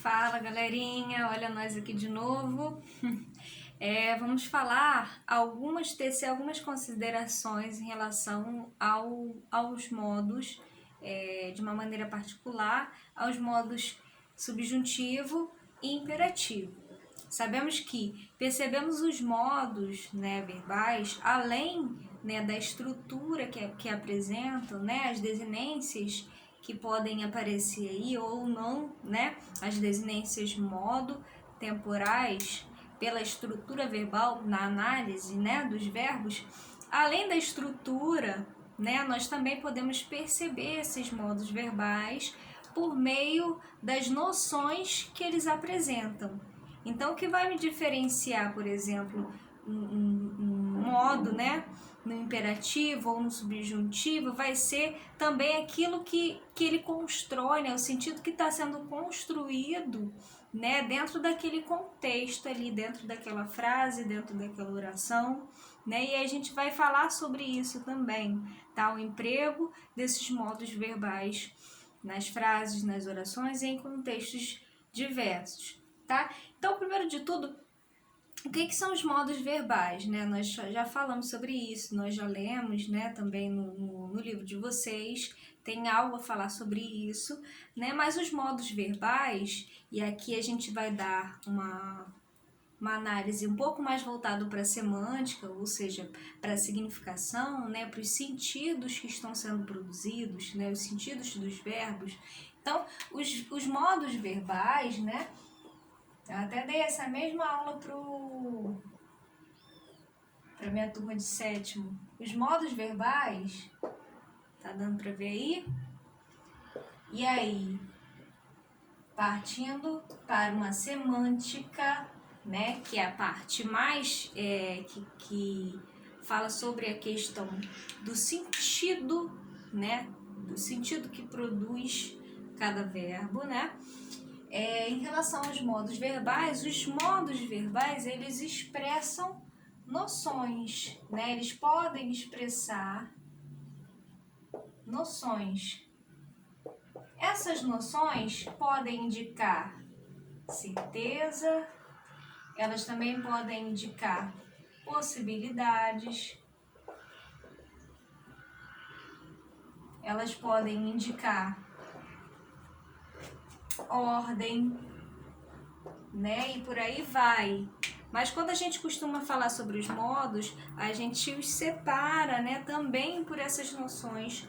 Fala, galerinha, olha nós aqui de novo. Vamos falar tecer algumas considerações em relação aos modos, de uma maneira particular, aos modos subjuntivo e imperativo. Sabemos que percebemos os modos, né, verbais, além, né, da estrutura que apresentam, né, as desinências que podem aparecer aí ou não, né, as desinências modo, temporais, pela estrutura verbal na análise, né, dos verbos. Além da estrutura, né, nós também podemos perceber esses modos verbais por meio das noções que eles apresentam. Então, o que vai me diferenciar, por exemplo, um modo, né, no imperativo ou no subjuntivo, vai ser também aquilo que ele constrói, né, o sentido que está sendo construído, né, dentro daquele contexto ali, dentro daquela frase, dentro daquela oração, né, e a gente vai falar sobre isso também, tá? O emprego desses modos verbais nas frases, nas orações e em contextos diversos, tá? Então, primeiro de tudo, o que são os modos verbais, né? Nós já falamos sobre isso, nós já lemos, né, também no livro de vocês, tem algo a falar sobre isso, né? Mas os modos verbais, e aqui a gente vai dar uma análise um pouco mais voltada para a semântica, ou seja, para a significação, né, para os sentidos que estão sendo produzidos, né, os sentidos dos verbos. Então, os modos verbais, né, eu até dei essa mesma aula para minha turma de sétimo. Os modos verbais, tá dando para ver aí? E aí, partindo para uma semântica, né, que é a parte mais que fala sobre a questão do sentido, né, do sentido que produz cada verbo, né? Em relação aos modos verbais, os modos verbais, eles expressam noções, né? Eles podem expressar noções. Essas noções podem indicar certeza, elas também podem indicar possibilidades, elas podem indicar ordem, né? E por aí vai. Mas quando a gente costuma falar sobre os modos, a gente os separa, né, também por essas noções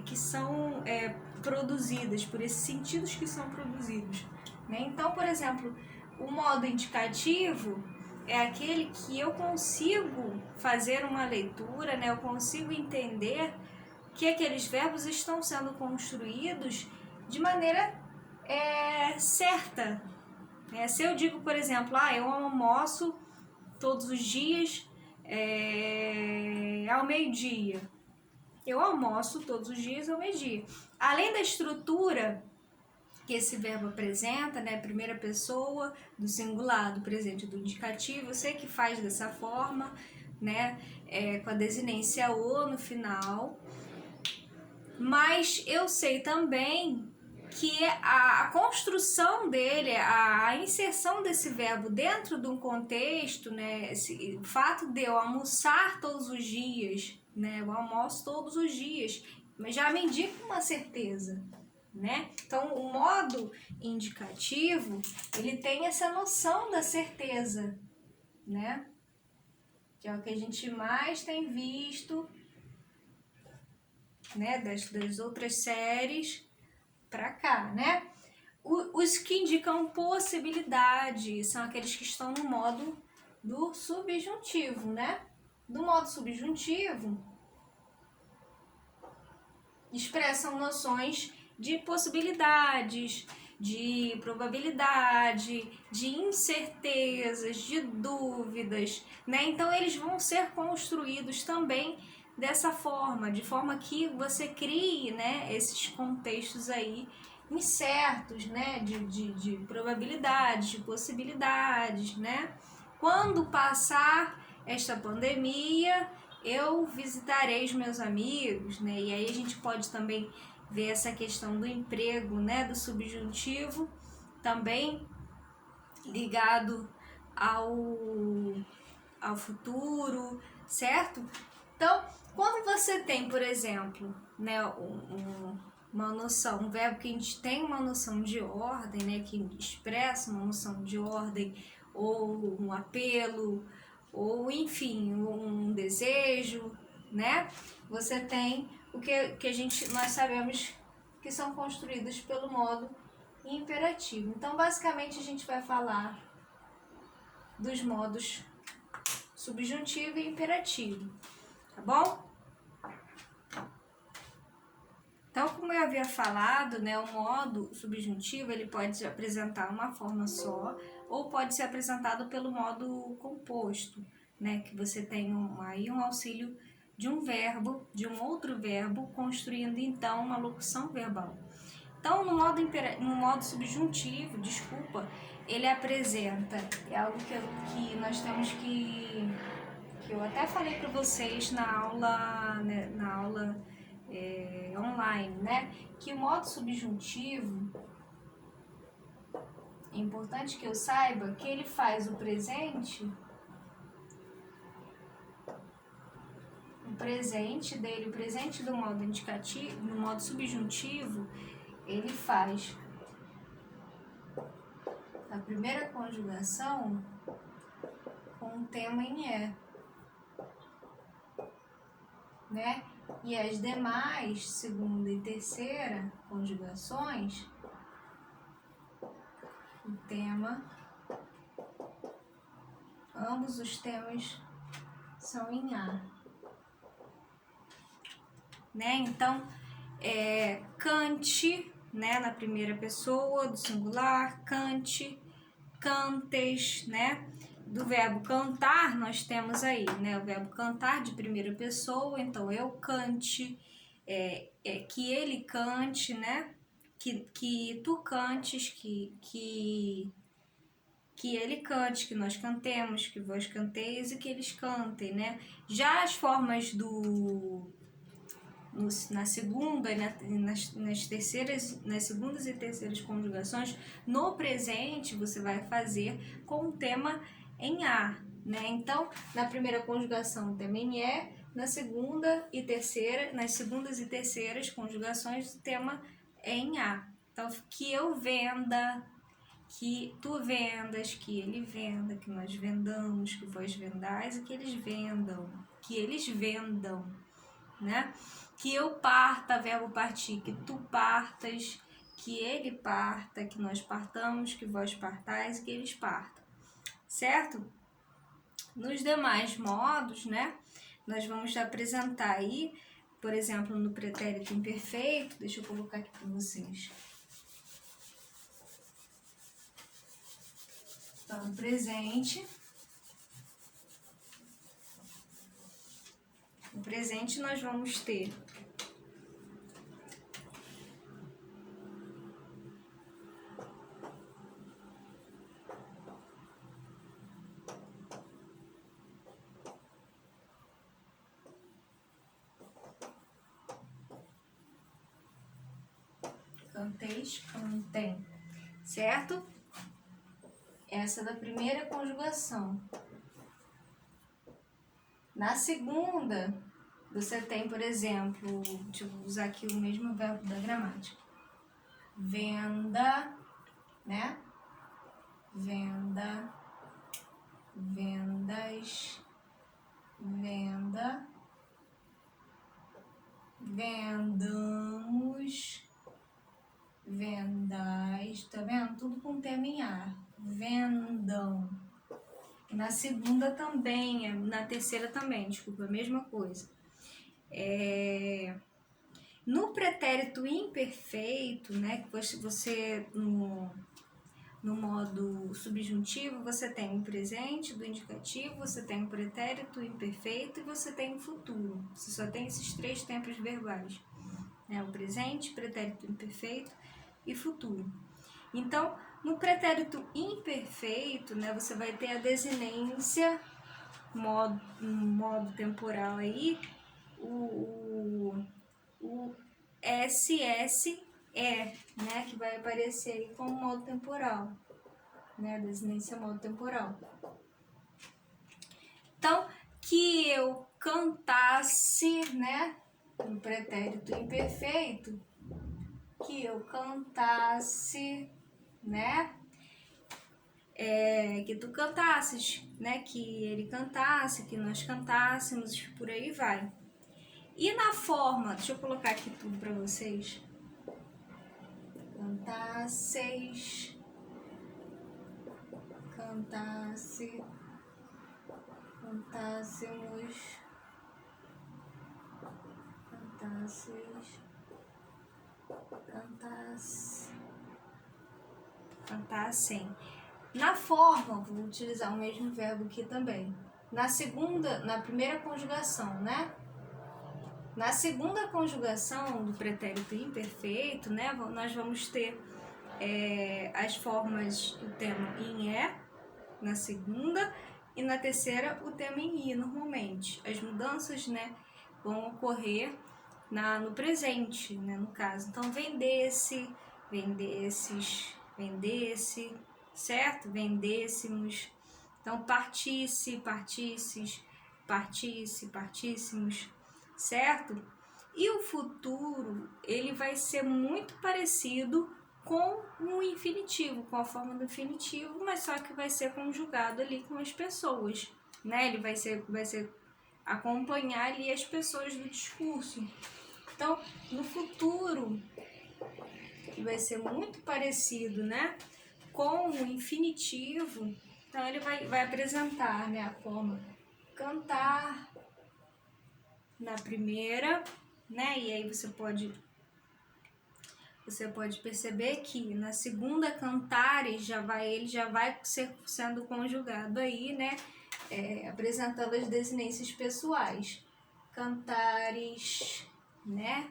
que são produzidas, por esses sentidos que são produzidos, né? Então, por exemplo, o modo indicativo é aquele que eu consigo fazer uma leitura, né? Eu consigo entender que aqueles verbos estão sendo construídos de maneira certa. Se eu digo, por exemplo, eu almoço todos os dias ao meio-dia. Eu almoço todos os dias ao meio-dia. Além da estrutura que esse verbo apresenta, né, primeira pessoa do singular, do presente, do indicativo, eu sei que faz dessa forma, né, com a desinência o no final, mas eu sei também que a construção dele, a inserção desse verbo dentro de um contexto, né, o fato de eu almoçar todos os dias, né, eu almoço todos os dias, mas já me indica uma certeza, né? Então, o modo indicativo, ele tem essa noção da certeza, né? Que é o que a gente mais tem visto, né, das outras séries para cá, né? Os que indicam possibilidade são aqueles que estão no modo do subjuntivo, né? Do modo subjuntivo, expressam noções de possibilidades, de probabilidade, de incertezas, de dúvidas, né? Então, eles vão ser construídos também dessa forma, de forma que você crie, né, esses contextos aí incertos, né, de probabilidades, de possibilidades, né? Quando passar esta pandemia, eu visitarei os meus amigos, né? E aí a gente pode também ver essa questão do emprego, né, do subjuntivo, também ligado ao futuro, certo? Então, quando você tem, por exemplo, né, uma noção, um verbo que a gente tem uma noção de ordem, né, que expressa uma noção de ordem, ou um apelo, ou enfim, um desejo, né? Você tem o que nós sabemos que são construídos pelo modo imperativo. Então, basicamente, a gente vai falar dos modos subjuntivo e imperativo, tá bom? Então, como eu havia falado, né, o modo subjuntivo ele pode se apresentar uma forma só ou pode ser apresentado pelo modo composto, né, que você tem aí um auxílio de um verbo, de um outro verbo, construindo então uma locução verbal. Então, no modo subjuntivo, ele apresenta, é algo que nós temos que eu até falei para vocês na aula, né, online, né, que o modo subjuntivo, é importante que eu saiba que ele faz o presente dele, o presente do modo indicativo, no modo subjuntivo, ele faz a primeira conjugação com o tema em é, né? E as demais, segunda e terceira conjugações, o tema, ambos os temas são em a, né? Então, cante, né, na primeira pessoa do singular, cante, cantes, né? Do verbo cantar, nós temos aí, né, o verbo cantar de primeira pessoa, então eu cante, que ele cante, né? Que tu cantes, que ele cante, que nós cantemos, que vós canteis e que eles cantem, né? Já as formas na segunda e nas terceiras, nas segundas e terceiras conjugações, no presente você vai fazer com o tema em a, né? Então, na primeira conjugação o tema em é, nas segundas e terceiras conjugações o tema é em a. Então, que eu venda, que tu vendas, que ele venda, que nós vendamos, que vós vendais e que eles vendam, né? Que eu parta, verbo partir, que tu partas, que ele parta, que nós partamos, que vós partais e que eles partam, certo? Nos demais modos, né, nós vamos apresentar aí, por exemplo, no pretérito imperfeito, deixa eu colocar aqui para vocês. Então, presente. No presente nós vamos ter canteis, cantem, certo? Essa é da primeira conjugação. Na segunda, você tem, por exemplo, deixa eu usar aqui o mesmo verbo da gramática. Venda, né? Venda, vendas, venda, vendamos, vendais, tá vendo? Tudo com tema em a. Vendam. Na segunda também, na terceira também, desculpa, a mesma coisa. No pretérito imperfeito, né, que você no modo subjuntivo, você tem o presente do indicativo, você tem o pretérito imperfeito e você tem o futuro. Você só tem esses três tempos verbais, né, o presente, pretérito imperfeito e futuro. Então, no pretérito imperfeito, né, você vai ter a desinência, modo temporal aí, o SS né, que vai aparecer aí como modo temporal, né, a desinência modo temporal. Então, que eu cantasse, né, no pretérito imperfeito, que eu cantasse, né, que tu cantasses, né, que ele cantasse, que nós cantássemos, por aí vai. E na forma, deixa eu colocar aqui tudo para vocês. Cantasseis, cantasse, cantássemos, cantasseis, cantasse, cantassem. Na forma, vou utilizar o mesmo verbo aqui também. Na primeira conjugação, né? Na segunda conjugação do pretérito imperfeito, né? Nós vamos ter as formas do tema em é, na segunda, e na terceira o tema em i, normalmente. As mudanças, né, vão ocorrer no presente, né, no caso. Então, vendesse, vendesses, vendesse, certo? Vendêssemos. Então, partisse, partisses, partisse, partíssemos, certo? E o futuro, ele vai ser muito parecido com o infinitivo, com a forma do infinitivo, mas só que vai ser conjugado ali com as pessoas, né? Ele vai ser acompanhar ali as pessoas do discurso. Então, no futuro, vai ser muito parecido, né, com o infinitivo. Então, ele vai apresentar, né, a forma cantar na primeira, né, e aí você pode perceber que na segunda cantares ele já vai sendo conjugado aí, né, apresentando as desinências pessoais. Cantares, né,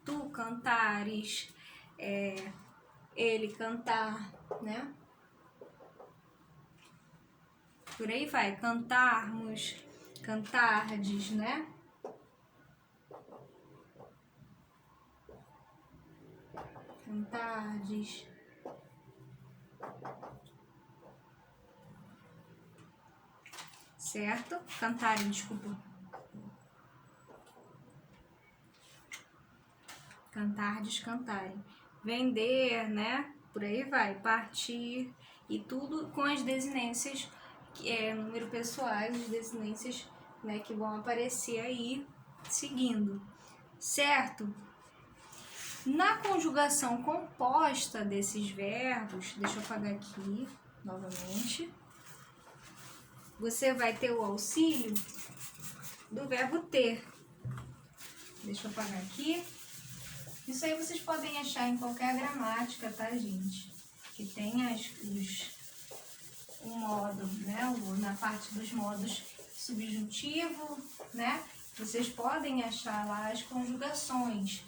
tu cantares, ele cantar, né, por aí vai, cantarmos, cantardes, né, cantardes, certo? Cantarem, desculpa. Cantardes, cantarem. Vender, né? Por aí vai. Partir. E tudo com as desinências, número pessoais, as desinências, né, que vão aparecer aí seguindo. Certo? Na conjugação composta desses verbos, deixa eu apagar aqui novamente, você vai ter o auxílio do verbo ter. Deixa eu apagar aqui. Isso aí vocês podem achar em qualquer gramática, tá, gente? Que tem um modo, né? Na parte dos modos subjuntivo, né? Vocês podem achar lá as conjugações.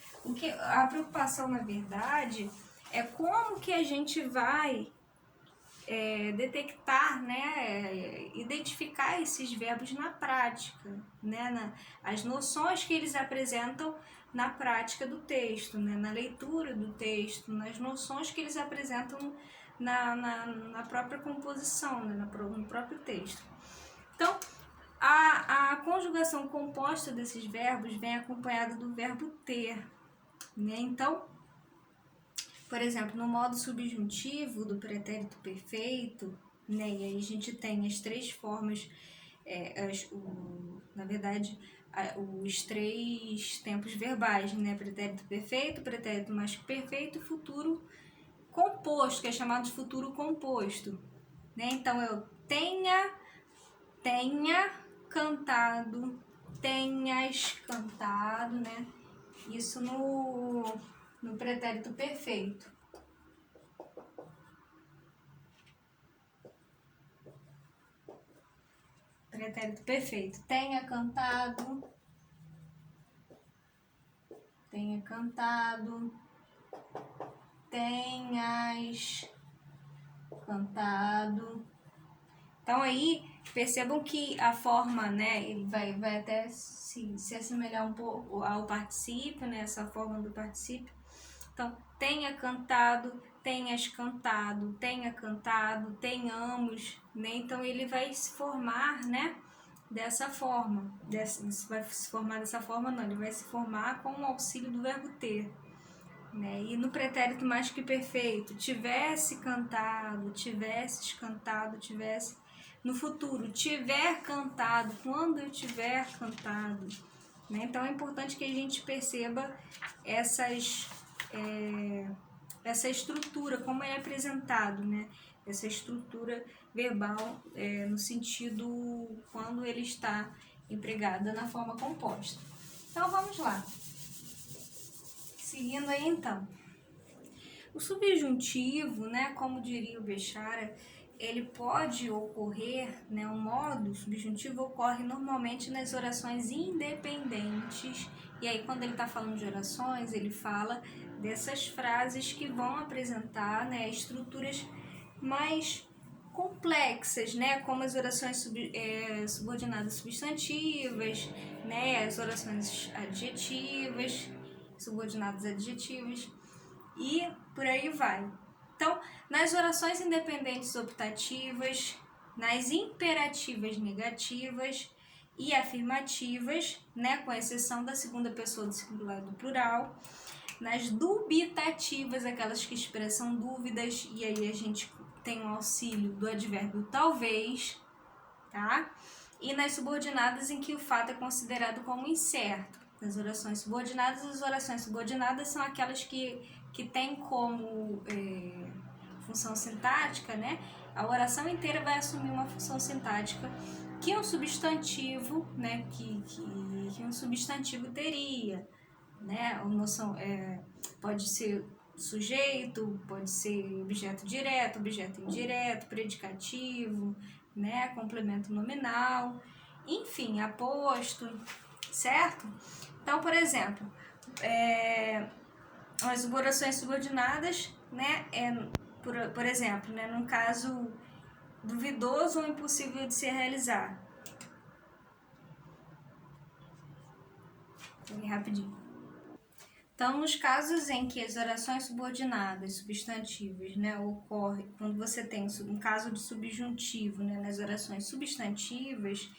A preocupação, na verdade, é como que a gente vai detectar, né, identificar esses verbos na prática, né, as noções que eles apresentam na prática do texto, né, na leitura do texto, nas noções que eles apresentam na própria composição, né, no próprio texto. Então, a conjugação composta desses verbos vem acompanhada do verbo ter, né? Então, por exemplo, no modo subjuntivo do pretérito perfeito, né, e aí a gente tem as três formas, na verdade, os três tempos verbais, né, pretérito perfeito, pretérito mais que perfeito e futuro composto, que é chamado de futuro composto, né? Então, eu tenha cantado, tenhas cantado, né? Isso no pretérito perfeito. Pretérito perfeito. Tenha cantado, tenhas cantado. Então aí percebam que a forma, né, ele vai até se assemelhar um pouco ao particípio, né, essa forma do particípio, Então, tenha cantado, tenhas cantado, tenha cantado, tenhamos, né? Então, ele vai se formar, né? Dessa forma, vai se formar dessa forma não, ele vai se formar com o auxílio do verbo ter, né? E no pretérito mais que perfeito, tivesse cantado, tivesses cantado, tivesse no futuro, tiver cantado, quando eu tiver cantado, né? Então é importante que a gente perceba essa estrutura, como é apresentado, né? Essa estrutura verbal no sentido quando ele está empregado na forma composta. Então vamos lá. Seguindo aí então. O subjuntivo, né, como diria o Bechara, ele pode ocorrer, né, o modo subjuntivo ocorre normalmente nas orações independentes. E aí quando ele está falando de orações, ele fala dessas frases que vão apresentar, né, estruturas mais complexas, né, como as orações subordinadas substantivas, né, as orações adjetivas, subordinadas adjetivas e por aí vai. Então, nas orações independentes optativas, nas imperativas negativas e afirmativas, né, com exceção da segunda pessoa do singular do plural, nas dubitativas, aquelas que expressam dúvidas, e aí a gente tem o auxílio do advérbio talvez, tá? E nas subordinadas em que o fato é considerado como incerto. Nas orações subordinadas, as orações subordinadas são aquelas que têm como função sintática, né? A oração inteira vai assumir uma função sintática que um substantivo, né? Que um substantivo teria, né? A noção pode ser sujeito, pode ser objeto direto, objeto indireto, predicativo, né? Complemento nominal, enfim, aposto, certo? Então, por exemplo, as orações subordinadas, né? Por exemplo, né? Num caso duvidoso ou impossível de se realizar. Rapidinho. Então, nos casos em que as orações subordinadas, substantivas, né, ocorre quando você tem um caso de subjuntivo, né, nas orações substantivas,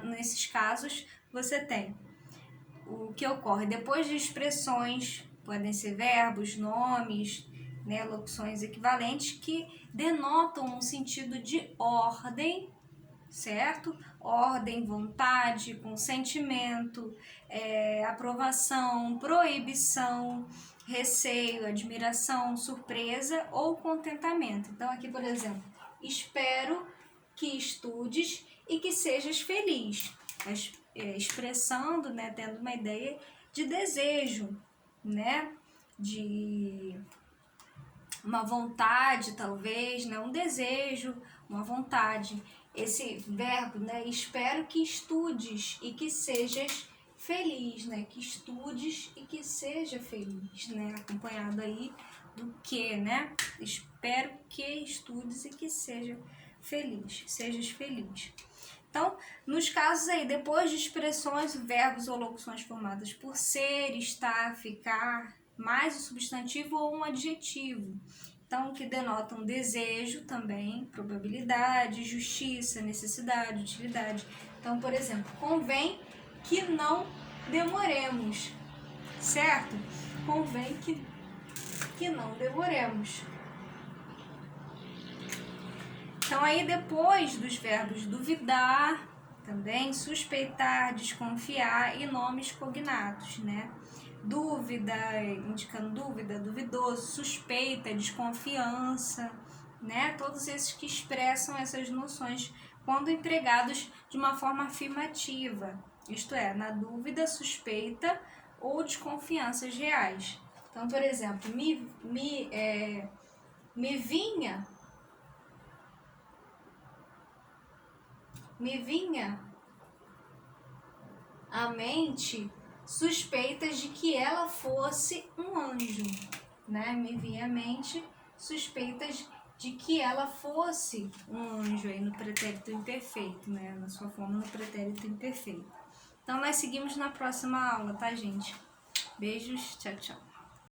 nesses casos você tem o que ocorre depois de expressões, podem ser verbos, nomes, né, locuções equivalentes que denotam um sentido de ordem, certo? Ordem, vontade, consentimento, aprovação, proibição, receio, admiração, surpresa ou contentamento. Então, aqui, por exemplo, espero que estudes e que sejas feliz. Expressando, né, tendo uma ideia de desejo, né, de uma vontade, talvez, né, um desejo, uma vontade. Esse verbo, né, espero que estudes e que sejas feliz, né, que estudes e que seja feliz, né, acompanhado aí do que, né, espero que estudes e que seja feliz, sejas feliz. Então, nos casos aí, depois de expressões, verbos ou locuções formadas por ser, estar, ficar, mais o substantivo ou um adjetivo. Então, que denotam desejo também, probabilidade, justiça, necessidade, utilidade. Então, por exemplo, convém que não demoremos, certo? Convém que não demoremos. Então, aí depois dos verbos duvidar, também suspeitar, desconfiar e nomes cognatos, né? Dúvida, indicando dúvida, duvidoso, suspeita, desconfiança, né? Todos esses que expressam essas noções quando empregados de uma forma afirmativa, isto é, na dúvida, suspeita ou desconfianças reais. Então, por exemplo, me vinha à mente suspeitas de que ela fosse um anjo, né? Me vinha à mente suspeitas de que ela fosse um anjo aí no pretérito imperfeito, né? Na sua forma no pretérito imperfeito. Então, nós seguimos na próxima aula, tá, gente? Beijos, tchau, tchau.